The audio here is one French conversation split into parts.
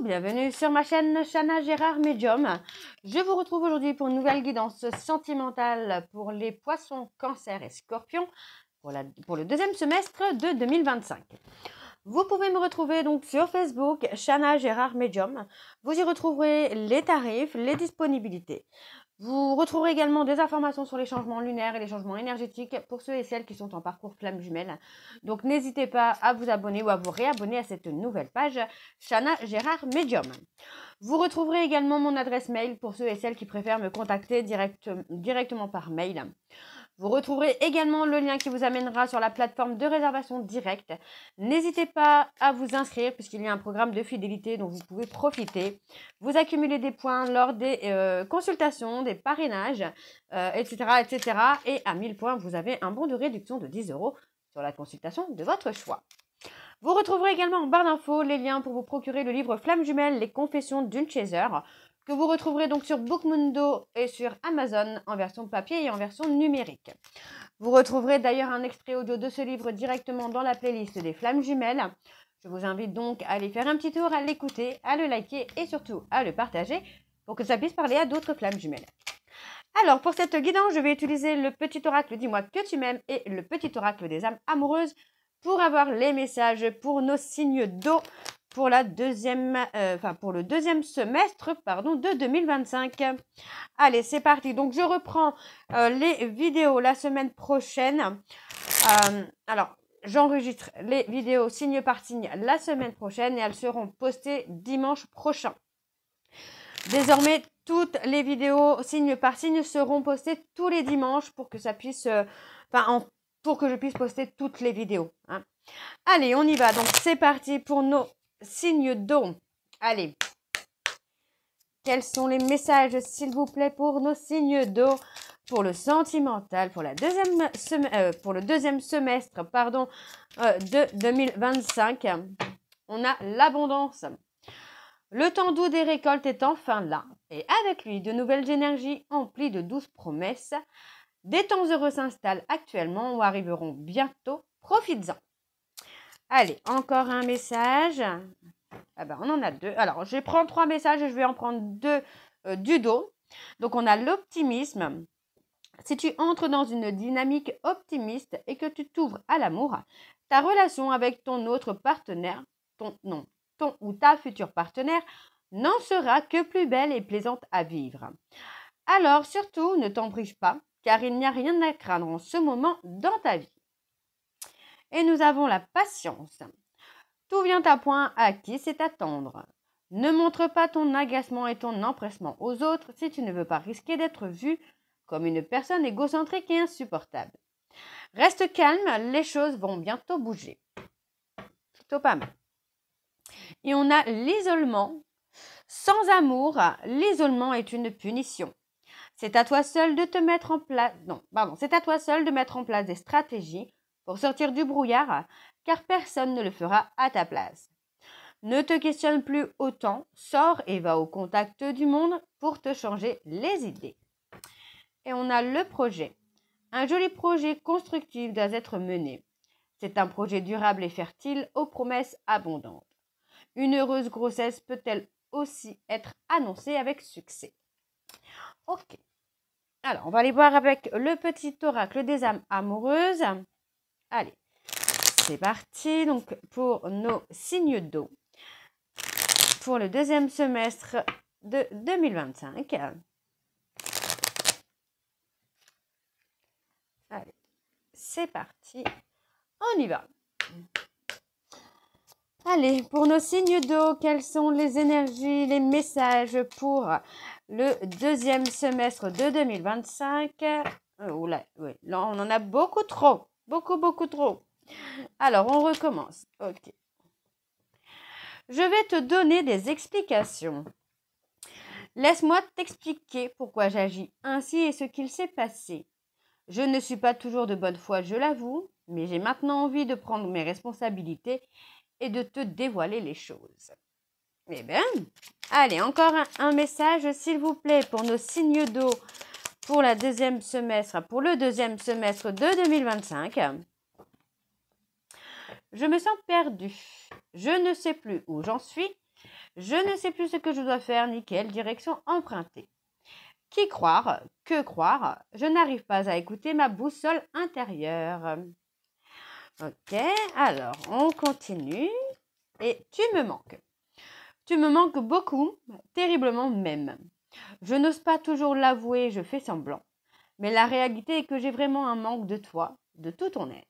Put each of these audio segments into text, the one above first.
bienvenue sur ma chaîne Chana Gérard Medium. Je vous retrouve aujourd'hui pour une nouvelle guidance sentimentale pour les poissons, cancers et scorpions pour le deuxième semestre de 2025. Vous pouvez me retrouver donc sur Facebook, Chana Gérard Medium. Vous y retrouverez les tarifs, les disponibilités. Vous retrouverez également des informations sur les changements lunaires et les changements énergétiques pour ceux et celles qui sont en parcours flamme jumelle. Donc n'hésitez pas à vous abonner ou à vous réabonner à cette nouvelle page Chana Gérard Medium. Vous retrouverez également mon adresse mail pour ceux et celles qui préfèrent me contacter directement par mail. Vous retrouverez également le lien qui vous amènera sur la plateforme de réservation directe. N'hésitez pas à vous inscrire puisqu'il y a un programme de fidélité dont vous pouvez profiter. Vous accumulez des points lors des consultations, des parrainages, etc., etc. Et à 1000 points, vous avez un bon de réduction de 10 € sur la consultation de votre choix. Vous retrouverez également en barre d'infos les liens pour vous procurer le livre Flamme Jumelle, les confessions d'une chaser, que vous retrouverez donc sur Bookmundo et sur Amazon en version papier et en version numérique. Vous retrouverez d'ailleurs un extrait audio de ce livre directement dans la playlist des Flammes Jumelles. Je vous invite donc à aller faire un petit tour, à l'écouter, à le liker et surtout à le partager pour que ça puisse parler à d'autres Flammes Jumelles. Alors pour cette guidance, je vais utiliser le petit oracle Dis-moi que tu m'aimes et le petit oracle des âmes amoureuses pour avoir les messages pour nos signes d'eau pour le deuxième semestre de 2025. Allez, c'est parti. Donc, je reprends les vidéos la semaine prochaine. Alors, j'enregistre les vidéos signe par signe la semaine prochaine et elles seront postées dimanche prochain. Désormais, toutes les vidéos signe par signe seront postées tous les dimanches pour que ça puisse... pour que je puisse poster toutes les vidéos. Hein. Allez, on y va. Donc, c'est parti pour nos signes d'eau. Allez. Quels sont les messages, s'il vous plaît, pour nos signes d'eau, pour le sentimental, pour le deuxième semestre de 2025. On a l'abondance. Le temps doux des récoltes est enfin là. Et avec lui, de nouvelles énergies emplies de douces promesses. Des temps heureux s'installent actuellement ou arriveront bientôt. Profites-en. Allez, encore un message. Ah ben, on en a deux. Alors, je vais prendre 3 messages et je vais en prendre 2 du dos. Donc, on a l'optimisme. Si tu entres dans une dynamique optimiste et que tu t'ouvres à l'amour, ta relation avec ton autre partenaire, ton ou ta future partenaire, n'en sera que plus belle et plaisante à vivre. Alors, surtout, ne t'en prive pas, car il n'y a rien à craindre en ce moment dans ta vie. Et nous avons la patience. Tout vient à point à qui sait attendre. Ne montre pas ton agacement et ton empressement aux autres si tu ne veux pas risquer d'être vu comme une personne égocentrique et insupportable. Reste calme, les choses vont bientôt bouger. Plutôt pas mal. Et on a l'isolement. Sans amour, l'isolement est une punition. C'est à toi seul de mettre en place des stratégies pour sortir du brouillard, car personne ne le fera à ta place. Ne te questionne plus autant, sors et va au contact du monde pour te changer les idées. Et on a le projet. Un joli projet constructif doit être mené. C'est un projet durable et fertile aux promesses abondantes. Une heureuse grossesse peut-elle aussi être annoncée avec succès. Ok. Alors, on va aller voir avec le petit oracle des âmes amoureuses. Allez, c'est parti. Donc, pour nos signes d'eau, pour le deuxième semestre de 2025. Allez, c'est parti. On y va. Allez, pour nos signes d'eau, quelles sont les énergies, les messages pour le deuxième semestre de 2025? Là, on en a beaucoup trop. Beaucoup trop. Alors, on recommence. Ok. Je vais te donner des explications. Laisse-moi t'expliquer pourquoi j'agis ainsi et ce qu'il s'est passé. Je ne suis pas toujours de bonne foi, je l'avoue, mais j'ai maintenant envie de prendre mes responsabilités et de te dévoiler les choses. Eh bien, allez, encore un message, s'il vous plaît, pour nos signes d'eau pour le deuxième semestre de 2025. Je me sens perdue. Je ne sais plus où j'en suis Je ne sais plus ce que je dois faire ni quelle direction emprunter. Qui croire? Que croire? Je n'arrive pas à écouter ma boussole intérieure. Ok, alors on continue. Et tu me manques. Tu me manques beaucoup, terriblement même. Je n'ose pas toujours l'avouer, je fais semblant. Mais la réalité est que j'ai vraiment un manque de toi, de tout ton être.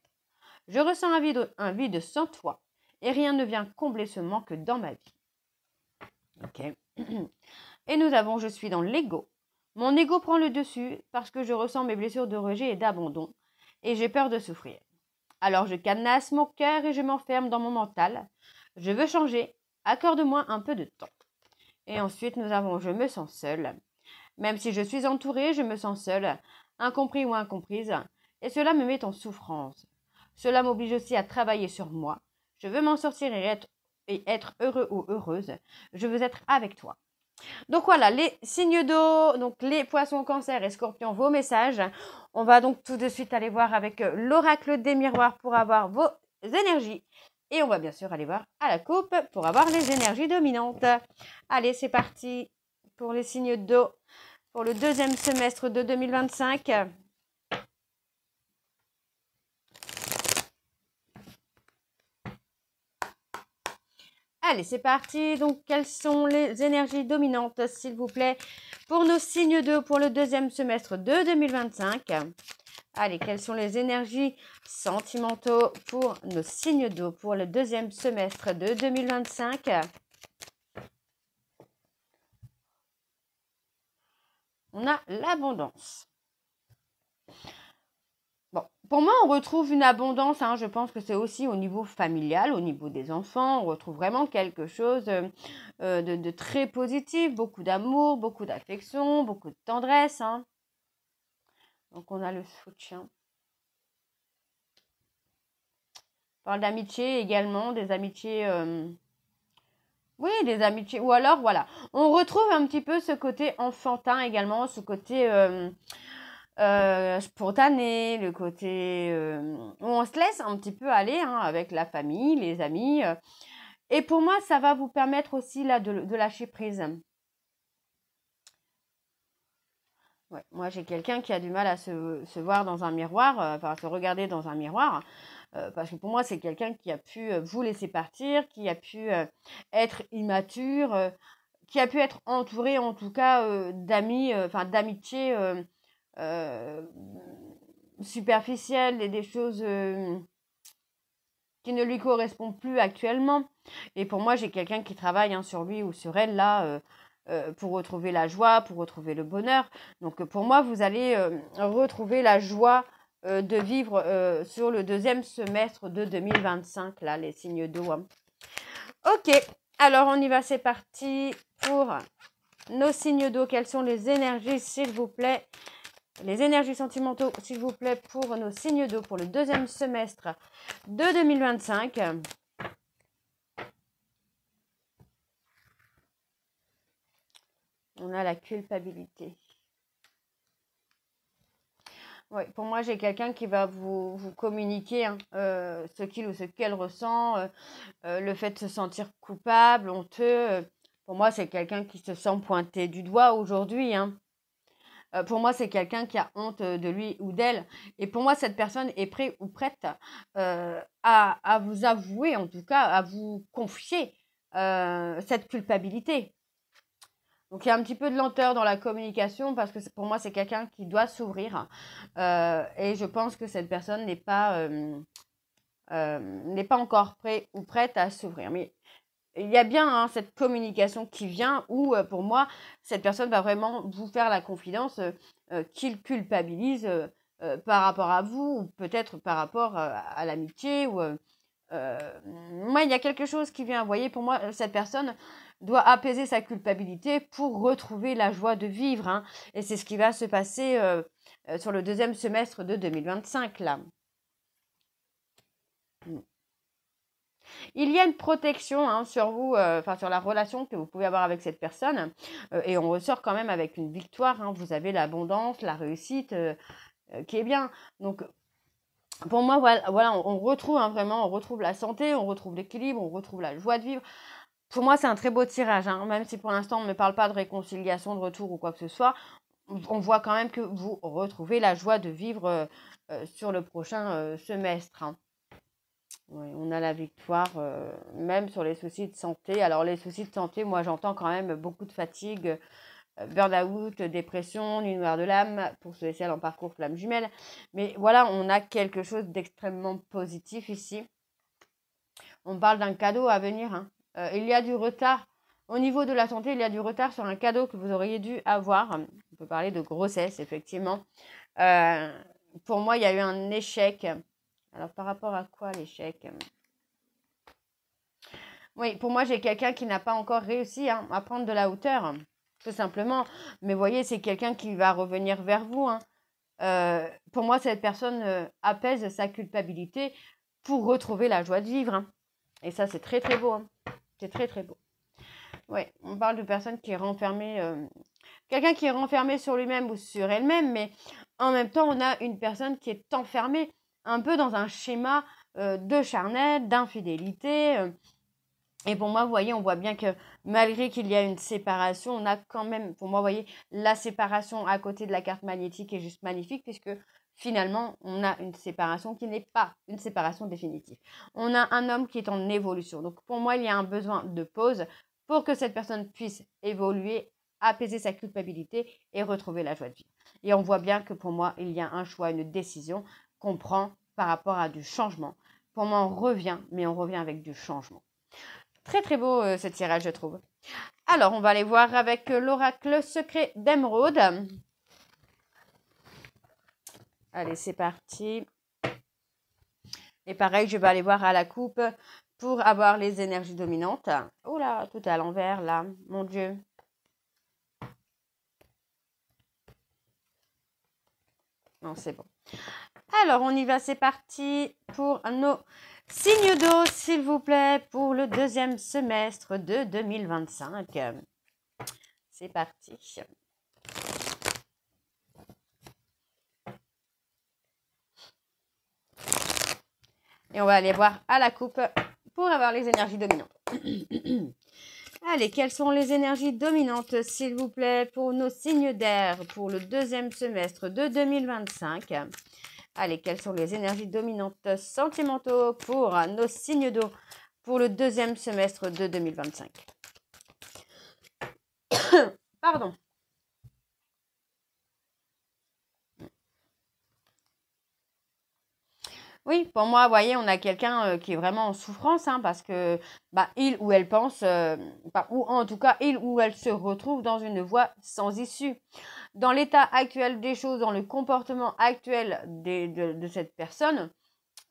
Je ressens un vide sans toi, et rien ne vient combler ce manque dans ma vie. Ok. Et nous avons je suis dans l'ego. Mon ego prend le dessus parce que je ressens mes blessures de rejet et d'abandon, et j'ai peur de souffrir. Alors je cadenasse mon cœur et je m'enferme dans mon mental. Je veux changer, accorde-moi un peu de temps. Et ensuite nous avons je me sens seule. Même si je suis entourée, je me sens seule, incompris ou incomprise, et cela me met en souffrance. Cela m'oblige aussi à travailler sur moi. Je veux m'en sortir et être heureux ou heureuse. Je veux être avec toi. Donc voilà, les signes d'eau, donc les poissons, cancer et scorpions, vos messages. On va donc tout de suite aller voir avec l'oracle des miroirs pour avoir vos énergies. Et on va bien sûr aller voir à la coupe pour avoir les énergies dominantes. Allez, c'est parti pour les signes d'eau pour le deuxième semestre de 2025. Allez, c'est parti. Donc, quelles sont les énergies dominantes, s'il vous plaît, pour nos signes d'eau pour le deuxième semestre de 2025? Allez, quelles sont les énergies sentimentaux pour nos signes d'eau pour le deuxième semestre de 2025? On a l'abondance. Bon, pour moi, on retrouve une abondance, je pense que c'est aussi au niveau familial, au niveau des enfants, on retrouve vraiment quelque chose de très positif, beaucoup d'amour, beaucoup d'affection, beaucoup de tendresse. Donc, on a le soutien. On parle d'amitié également, des amitiés... Oui, des amitiés. Ou alors, voilà, on retrouve un petit peu ce côté enfantin également, ce côté... spontané, le côté où on se laisse un petit peu aller avec la famille, les amis. Et pour moi, ça va vous permettre aussi là de lâcher prise. Ouais, moi, j'ai quelqu'un qui a du mal à se voir dans un miroir, enfin, se regarder dans un miroir, parce que pour moi, c'est quelqu'un qui a pu vous laisser partir, qui a pu être immature, qui a pu être entouré en tout cas d'amis, enfin d'amitié superficielles et des choses qui ne lui correspondent plus actuellement. Et pour moi, j'ai quelqu'un qui travaille sur lui ou sur elle là pour retrouver la joie, pour retrouver le bonheur. Donc pour moi, vous allez retrouver la joie de vivre sur le deuxième semestre de 2025, là, les signes d'eau. Ok, alors on y va, c'est parti pour nos signes d'eau. Quelles sont les énergies, s'il vous plaît? Les énergies sentimentaux, s'il vous plaît, pour nos signes d'eau pour le deuxième semestre de 2025. On a la culpabilité. Oui, pour moi, j'ai quelqu'un qui va vous communiquer ce qu'il ou ce qu'elle ressent, le fait de se sentir coupable, honteux. Pour moi, c'est quelqu'un qui se sent pointé du doigt aujourd'hui. Pour moi, c'est quelqu'un qui a honte de lui ou d'elle. Et pour moi, cette personne est prête ou prête à vous avouer, en tout cas, à vous confier cette culpabilité. Donc, il y a un petit peu de lenteur dans la communication parce que pour moi, c'est quelqu'un qui doit s'ouvrir. Et je pense que cette personne n'est pas encore prêt ou prête à s'ouvrir. Mais il y a bien cette communication qui vient où, pour moi, cette personne va vraiment vous faire la confidence qu'il culpabilise par rapport à vous ou peut-être par rapport à l'amitié. Moi, il y a quelque chose qui vient. Vous voyez, pour moi, cette personne doit apaiser sa culpabilité pour retrouver la joie de vivre. Et c'est ce qui va se passer sur le deuxième semestre de 2025, là. Il y a une protection sur vous, sur la relation que vous pouvez avoir avec cette personne. Et on ressort quand même avec une victoire. Vous avez l'abondance, la réussite qui est bien. Donc, pour moi, voilà on retrouve vraiment, on retrouve la santé, on retrouve l'équilibre, on retrouve la joie de vivre. pour moi, c'est un très beau tirage, hein, même si pour l'instant, on ne me parle pas de réconciliation, de retour ou quoi que ce soit. On voit quand même que vous retrouvez la joie de vivre sur le prochain semestre, hein. Oui, on a la victoire, même sur les soucis de santé. Alors, les soucis de santé, moi, j'entends quand même beaucoup de fatigue, burn-out, dépression, nuit noire de l'âme, pour ceux et celles en parcours flamme jumelle. Mais voilà, on a quelque chose d'extrêmement positif ici. On parle d'un cadeau à venir, hein. Il y a du retard. Au niveau de la santé, il y a du retard sur un cadeau que vous auriez dû avoir. On peut parler de grossesse, effectivement. Pour moi, il y a eu un échec. Alors, par rapport à quoi l'échec? Oui, pour moi, j'ai quelqu'un qui n'a pas encore réussi, hein, à prendre de la hauteur, tout simplement. Mais voyez, c'est quelqu'un qui va revenir vers vous, hein. Pour moi, cette personne apaise sa culpabilité pour retrouver la joie de vivre, hein. Et ça, c'est très, très beau, hein. C'est très, très beau. Oui, on parle de personne qui est renfermée, quelqu'un qui est renfermé sur lui-même ou sur elle-même, mais en même temps, on a une personne qui est enfermée un peu dans un schéma de charnel, d'infidélité. Et pour moi, vous voyez, on voit bien que malgré qu'il y a une séparation, on a quand même, pour moi, vous voyez, la séparation à côté de la carte magnétique est juste magnifique puisque finalement, on a une séparation qui n'est pas une séparation définitive. On a un homme qui est en évolution. Donc, pour moi, il y a un besoin de pause pour que cette personne puisse évoluer, apaiser sa culpabilité et retrouver la joie de vivre. Et on voit bien que pour moi, il y a un choix, une décision qu'on prend par rapport à du changement. Pour moi, on revient, mais on revient avec du changement. Très très beau ce tirage, je trouve. Alors, on va aller voir avec l'oracle secret d'émeraude. Allez, c'est parti. Et pareil, je vais aller voir à la coupe pour avoir les énergies dominantes. Oh là, tout est à l'envers là, mon Dieu. Non, c'est bon. Alors, on y va, c'est parti pour nos signes d'eau, s'il vous plaît, pour le deuxième semestre de 2025. C'est parti. Et on va aller voir à la coupe pour avoir les énergies dominantes. Allez, quelles sont les énergies dominantes, s'il vous plaît, pour nos signes d'air pour le deuxième semestre de 2025? Allez, quelles sont les énergies dominantes sentimentaux pour nos signes d'eau pour le deuxième semestre de 2025? Pardon. Oui, pour moi, vous voyez, on a quelqu'un qui est vraiment en souffrance, hein, parce que il ou elle pense, ou en tout cas, il ou elle se retrouve dans une voie sans issue. Dans l'état actuel des choses, dans le comportement actuel de cette personne,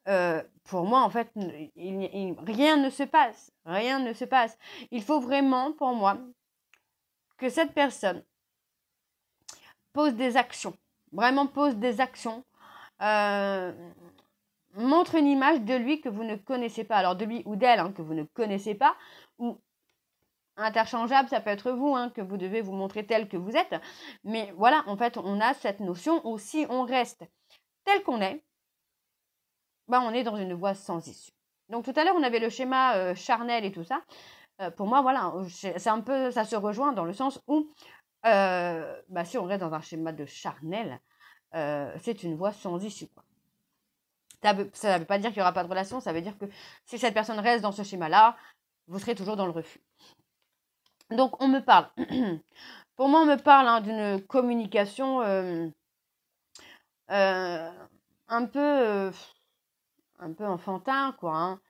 pour moi, en fait, rien ne se passe. Rien ne se passe. Il faut vraiment, pour moi, que cette personne pose des actions. Vraiment pose des actions. Montre une image de lui que vous ne connaissez pas. Alors de lui ou d'elle, hein, que vous ne connaissez pas. Ou interchangeable, ça peut être vous, hein, que vous devez vous montrer tel que vous êtes. Mais voilà, en fait, on a cette notion où si on reste tel qu'on est, on est dans une voie sans issue. Donc tout à l'heure, on avait le schéma charnel et tout ça. Pour moi, voilà, c'est un peu, ça se rejoint dans le sens où si on reste dans un schéma de charnel, c'est une voie sans issue, quoi. Ça ne veut pas dire qu'il n'y aura pas de relation, ça veut dire que si cette personne reste dans ce schéma-là, vous serez toujours dans le refus. Donc, on me parle. Pour moi, on me parle d'une communication un peu enfantin, quoi, hein.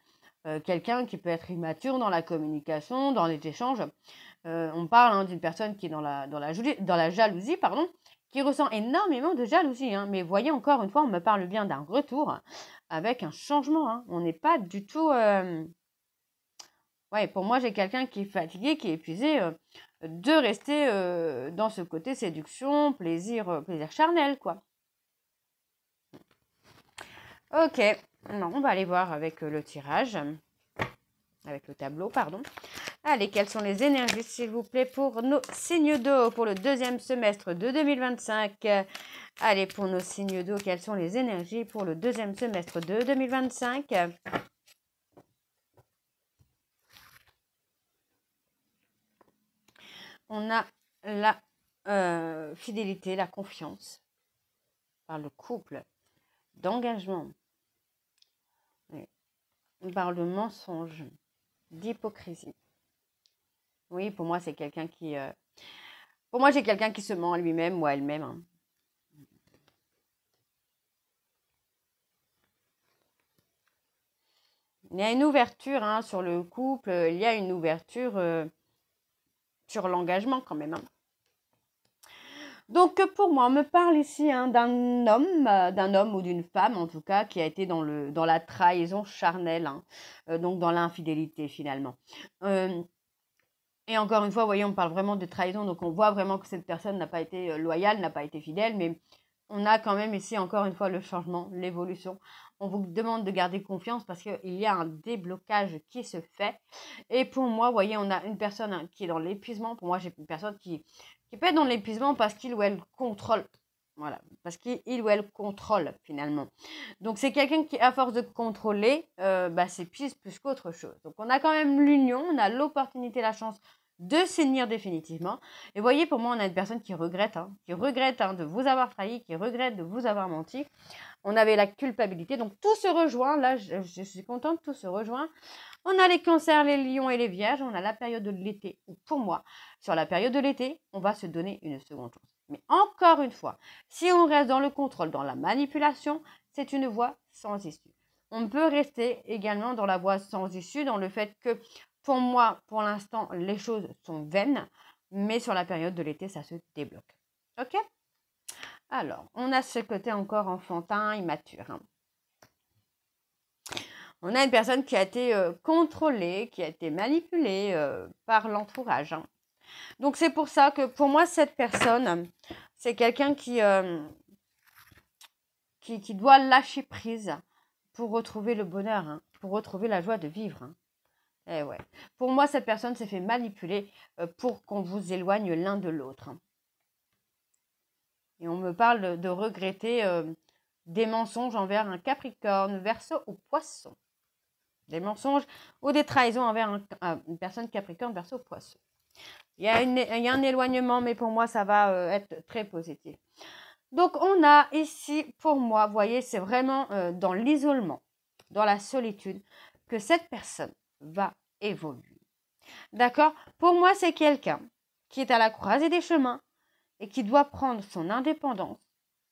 Quelqu'un qui peut être immature dans la communication, dans les échanges. On parle d'une personne qui est dans la jalousie, pardon, qui ressent énormément de jalousie, hein. Mais voyez, encore une fois, on me parle bien d'un retour avec un changement, hein. On n'est pas du tout... Ouais, pour moi, j'ai quelqu'un qui est fatigué, qui est épuisé de rester dans ce côté séduction, plaisir charnel, quoi. Ok, non, on va aller voir avec le tirage, avec le tableau, pardon. Allez, quelles sont les énergies, s'il vous plaît, pour nos signes d'eau pour le deuxième semestre de 2025? Allez, pour nos signes d'eau, quelles sont les énergies pour le deuxième semestre de 2025? on a la fidélité, la confiance par le couple, d'engagement, oui, par le mensonge, d'hypocrisie. Oui, pour moi, c'est quelqu'un qui... pour moi, j'ai quelqu'un qui se ment à lui-même ou à elle-même. Hein. Il y a une ouverture hein, sur le couple, il y a une ouverture sur l'engagement quand même. Hein. Donc pour moi, on me parle ici hein, d'un homme ou d'une femme en tout cas, qui a été dans la trahison charnelle, hein, donc dans l'infidélité finalement. Et encore une fois, vous voyez, on parle vraiment de trahison, donc on voit vraiment que cette personne n'a pas été loyale, n'a pas été fidèle, mais on a quand même ici encore une fois le changement, l'évolution. On vous demande de garder confiance parce qu'il y a un déblocage qui se fait. Et pour moi, vous voyez, on a une personne hein, qui est dans l'épuisement. Pour moi, j'ai une personne qui peut être dans l'épuisement parce qu'il ou elle contrôle. Voilà, parce qu'il ou elle contrôle finalement. Donc c'est quelqu'un qui, à force de contrôler, s'épuise plus qu'autre chose. Donc on a quand même l'union, on a l'opportunité, la chance de s'unir définitivement. Et voyez, pour moi, on a une personne qui regrette de vous avoir trahi, qui regrette de vous avoir menti. On avait la culpabilité, donc tout se rejoint. Là, je suis contente, tout se rejoint. On a les cancers, les lions et les vierges. On a la période de l'été. Pour moi, sur la période de l'été, on va se donner une seconde chance. Mais encore une fois, si on reste dans le contrôle, dans la manipulation, c'est une voie sans issue. On peut rester également dans la voie sans issue, dans le fait que, pour moi, pour l'instant, les choses sont vaines, mais sur la période de l'été, ça se débloque. Ok ? Alors, on a ce côté encore enfantin, immature. Hein. On a une personne qui a été contrôlée, qui a été manipulée par l'entourage. Hein. Donc, c'est pour ça que pour moi, cette personne, c'est quelqu'un qui doit lâcher prise pour retrouver le bonheur, hein, pour retrouver la joie de vivre. Hein. Et ouais. Pour moi, cette personne s'est fait manipuler pour qu'on vous éloigne l'un de l'autre. Hein. Et on me parle de regretter des mensonges envers un Capricorne, Verseau ou Poisson. Des mensonges ou des trahisons envers une personne Capricorne, Verseau ou Poisson. Il y a un éloignement, mais pour moi, ça va être très positif. Donc, on a ici, pour moi, vous voyez, c'est vraiment dans l'isolement, dans la solitude, que cette personne va évoluer. D'accord ? Pour moi, c'est quelqu'un qui est à la croisée des chemins et qui doit prendre son indépendance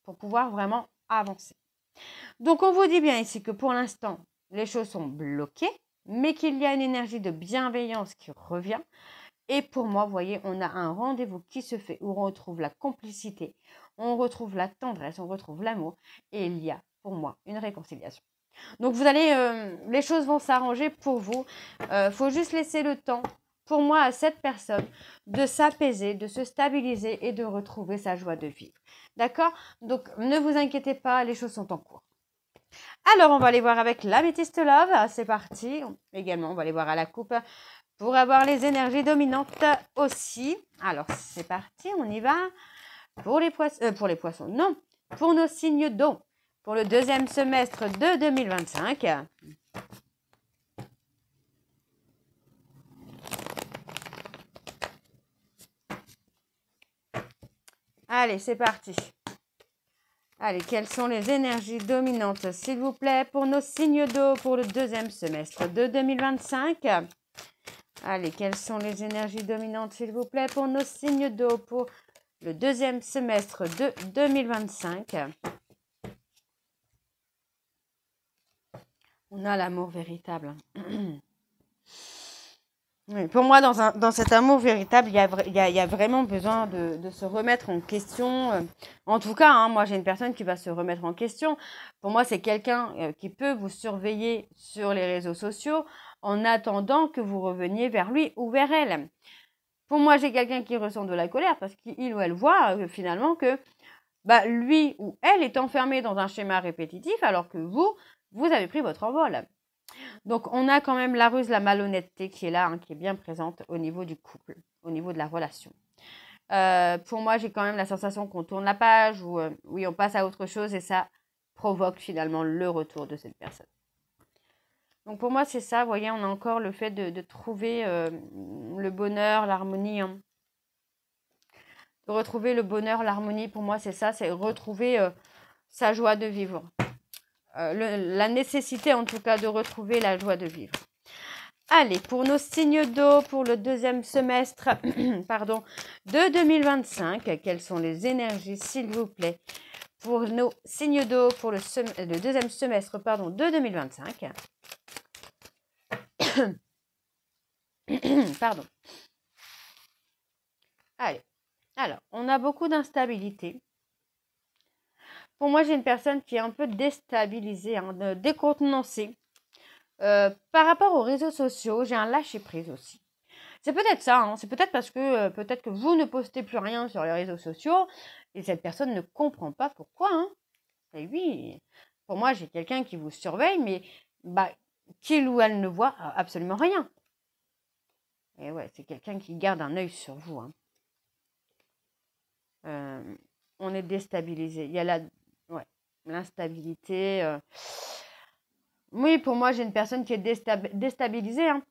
pour pouvoir vraiment avancer. Donc, on vous dit bien ici que pour l'instant, les choses sont bloquées, mais qu'il y a une énergie de bienveillance qui revient. Et pour moi, vous voyez, on a un rendez-vous qui se fait où on retrouve la complicité, on retrouve la tendresse, on retrouve l'amour. Et il y a, pour moi, une réconciliation. Donc, vous allez, les choses vont s'arranger pour vous. Faut juste laisser le temps, pour moi, à cette personne de s'apaiser, de se stabiliser et de retrouver sa joie de vivre. D'accord ? Donc, ne vous inquiétez pas, les choses sont en cours. Alors, on va aller voir avec l'Améthyste Love. C'est parti. Également, on va aller voir à la coupe pour avoir les énergies dominantes aussi. Alors, c'est parti, on y va. Pour les poissons, non. Pour nos signes d'eau, pour le deuxième semestre de 2025. Allez, c'est parti. Allez, quelles sont les énergies dominantes, s'il vous plaît, pour nos signes d'eau pour le deuxième semestre de 2025 ? Allez, quelles sont les énergies dominantes, s'il vous plaît, pour nos signes d'eau pour le deuxième semestre de 2025 ? On a l'amour véritable. Oui, pour moi, dans cet amour véritable, il y a vraiment besoin de se remettre en question. En tout cas, hein, moi, j'ai une personne qui va se remettre en question. Pour moi, c'est quelqu'un qui peut vous surveiller sur les réseaux sociaux en attendant que vous reveniez vers lui ou vers elle. Pour moi, j'ai quelqu'un qui ressent de la colère parce qu'il ou elle voit finalement que lui ou elle est enfermé dans un schéma répétitif alors que vous avez pris votre envol. Donc, on a quand même la ruse, la malhonnêteté qui est là, hein, qui est bien présente au niveau du couple, au niveau de la relation. Pour moi, j'ai quand même la sensation qu'on tourne la page ou oui, on passe à autre chose et ça provoque finalement le retour de cette personne. Donc, pour moi, c'est ça. Vous voyez, on a encore le fait de trouver le bonheur, l'harmonie. Hein. retrouver le bonheur, l'harmonie. Pour moi, c'est ça, c'est retrouver sa joie de vivre. La nécessité, en tout cas, de retrouver la joie de vivre. Allez, pour nos signes d'eau, pour le deuxième semestre pardon, de 2025, quelles sont les énergies, s'il vous plaît, pour nos signes d'eau pour le deuxième semestre de 2025. Pardon. Allez, alors, on a beaucoup d'instabilité. Pour moi, j'ai une personne qui est un peu déstabilisée, hein, décontenancée. Par rapport aux réseaux sociaux, j'ai un lâcher-prise aussi. C'est peut-être ça, hein, c'est peut-être parce que peut-être que vous ne postez plus rien sur les réseaux sociaux et cette personne ne comprend pas pourquoi. Hein. Et oui, pour moi, j'ai quelqu'un qui vous surveille, mais qu'il ou elle ne voit absolument rien. Et ouais, c'est quelqu'un qui garde un œil sur vous. Hein. On est déstabilisé. Il y a l'instabilité. Oui, pour moi, j'ai une personne qui est déstabilisée. Hein.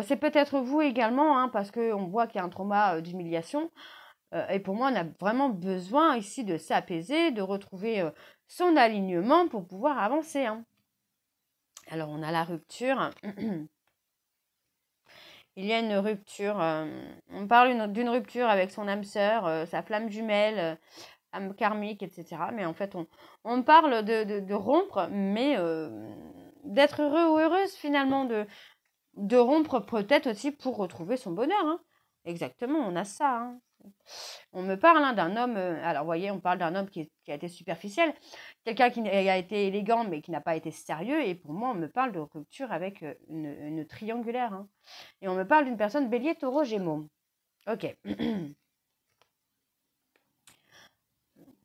C'est peut-être vous également, hein, parce qu'on voit qu'il y a un trauma d'humiliation. Et pour moi, on a vraiment besoin ici de s'apaiser, de retrouver son alignement pour pouvoir avancer. Hein. Alors, on a la rupture. Il y a une rupture. On parle d'une rupture avec son âme sœur, sa flamme jumelle, âme karmique, etc. Mais en fait, on parle de rompre, mais d'être heureux ou heureuse finalement, de rompre peut-être aussi pour retrouver son bonheur. Hein. Exactement, on a ça. Hein. On me parle d'un homme, alors vous voyez, on parle d'un homme qui a été superficiel, quelqu'un qui a été élégant mais qui n'a pas été sérieux, et pour moi on me parle de rupture avec une triangulaire. Hein. Et on me parle d'une personne bélier, taureau, gémeaux. Ok.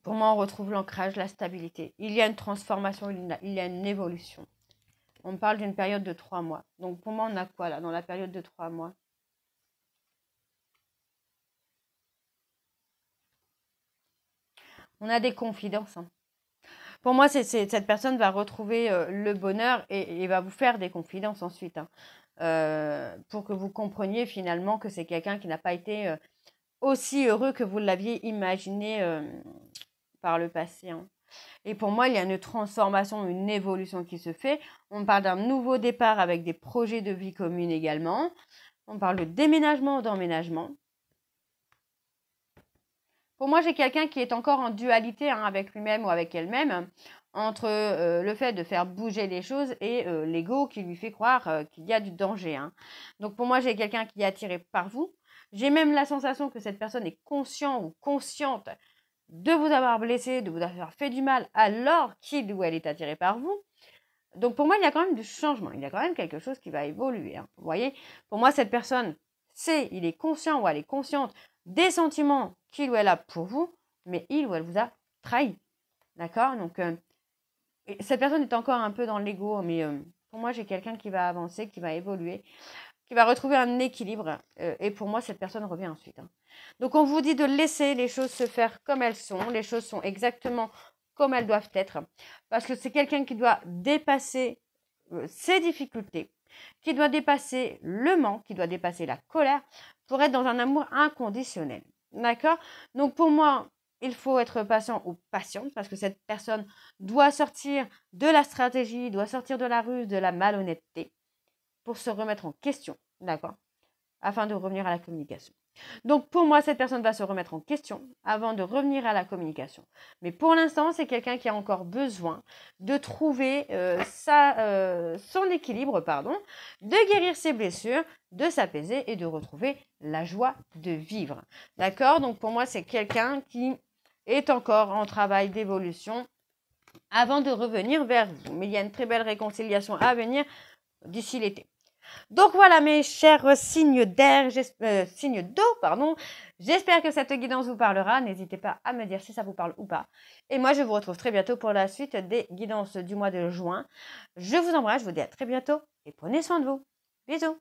Pour moi on retrouve l'ancrage, la stabilité. Il y a une transformation, il y a une évolution. On me parle d'une période de 3 mois. Donc pour moi on a quoi là dans la période de 3 mois? On a des confidences. Hein. Pour moi, cette personne va retrouver le bonheur et va vous faire des confidences ensuite. Hein. Pour que vous compreniez finalement que c'est quelqu'un qui n'a pas été aussi heureux que vous l'aviez imaginé par le passé. Hein. Et pour moi, il y a une transformation, une évolution qui se fait. On parle d'un nouveau départ avec des projets de vie commune également. On parle de déménagement ou d'emménagement. Pour moi, j'ai quelqu'un qui est encore en dualité hein, avec lui-même ou avec elle-même, entre le fait de faire bouger les choses et l'ego qui lui fait croire qu'il y a du danger. Hein. Donc pour moi, j'ai quelqu'un qui est attiré par vous. J'ai même la sensation que cette personne est conscient ou consciente de vous avoir blessé, de vous avoir fait du mal, alors qu'il ou elle est attiré par vous. Donc pour moi, il y a quand même du changement. Il y a quand même quelque chose qui va évoluer. Hein. Vous voyez, pour moi, cette personne, il est conscient ou elle est consciente des sentiments qu'il ou elle a pour vous, mais il ou elle vous a trahi. D'accord? Donc, cette personne est encore un peu dans l'ego, mais pour moi, j'ai quelqu'un qui va avancer, qui va évoluer, qui va retrouver un équilibre. Et pour moi, cette personne revient ensuite. Hein. Donc, on vous dit de laisser les choses se faire comme elles sont. Les choses sont exactement comme elles doivent être. Parce que c'est quelqu'un qui doit dépasser ses difficultés, qui doit dépasser le manque, qui doit dépasser la colère pour être dans un amour inconditionnel. D'accord? Donc pour moi, il faut être patient ou patiente parce que cette personne doit sortir de la stratégie, doit sortir de la ruse, de la malhonnêteté pour se remettre en question. D'accord? Afin de revenir à la communication. Donc pour moi, cette personne va se remettre en question avant de revenir à la communication. Mais pour l'instant, c'est quelqu'un qui a encore besoin de trouver son équilibre, de guérir ses blessures, de s'apaiser et de retrouver la joie de vivre. D'accord? Donc pour moi, c'est quelqu'un qui est encore en travail d'évolution avant de revenir vers vous. Mais il y a une très belle réconciliation à venir d'ici l'été. Donc voilà mes chers signes d'air, signes d'eau, j'espère que cette guidance vous parlera, n'hésitez pas à me dire si ça vous parle ou pas. Et moi je vous retrouve très bientôt pour la suite des guidances du mois de juin. Je vous embrasse, je vous dis à très bientôt et prenez soin de vous. Bisous.